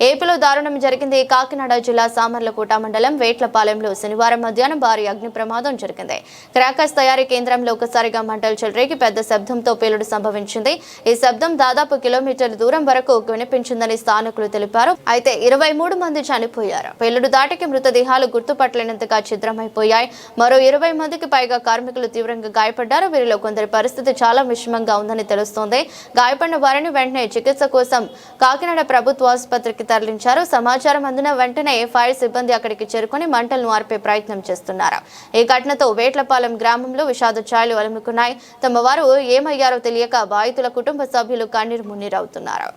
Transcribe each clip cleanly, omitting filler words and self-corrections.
ఏపీలో దారుణం జరిగింది. కాకినాడ జిల్లా సామర్లకోట మండలం వేట్లపాలెంలో శనివారం మధ్యాహ్నం భారీ అగ్ని ప్రమాదం జరిగింది. క్రాకర్స్ తయారీ కేంద్రంలో ఒకసారిగా మంటలు చెలరేగి పెద్ద శబ్దంతో పేలుడు సంభవించింది. ఈ శబ్దం దాదాపు కిలోమీటర్ల దూరం వరకు వినిపించిందని స్థానికులు తెలిపారు. అయితే 23 మంది చనిపోయారు. పేలుడు దాటికి మృతదేహాలు గుర్తుపట్టలేనంతగా ఛిద్రమైపోయాయి. మరో 20 మందికి పైగా కార్మికులు తీవ్రంగా గాయపడ్డారు. వీరిలో కొందరి పరిస్థితి చాలా విషమంగా ఉందని తెలుస్తోంది. గాయపడిన వారిని వెంటనే చికిత్స కోసం కాకినాడ ప్రభుత్వ ఆసుపత్రికి తరలించారు. సమాచారం అందిన వెంటనే ఫైర్ సిబ్బంది అక్కడికి చేరుకుని మంటలను ఆర్పే ప్రయత్నం చేస్తున్నారు. ఈ ఘటనతో వేట్లపాలెం గ్రామంలో విషాద ఛాయలు అలుముకున్నాయి. తమ వారు ఏమయ్యారో తెలియక బాధితుల కుటుంబ సభ్యులు కన్నీరు మున్నీరవుతున్నారు.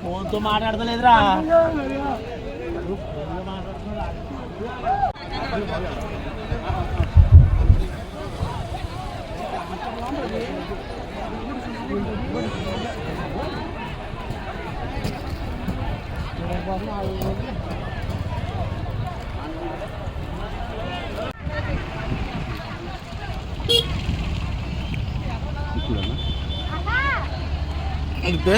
ఫోన్ తో మాట్లాడతలేదురా. అంతే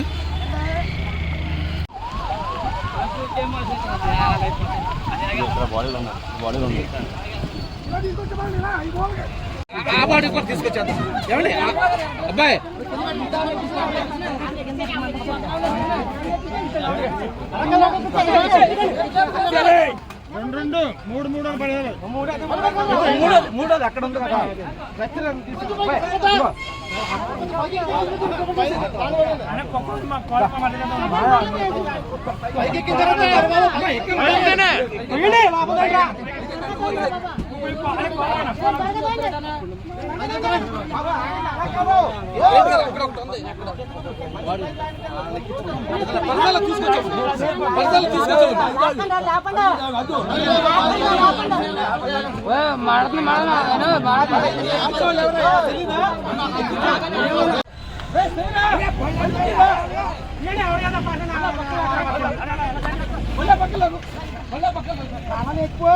తీసుకొచ్చాను ఏమండి అబ్బాయి రెండు మూడు మూడు మూడోది అక్కడ ఉంది కదా. ఎక్కువ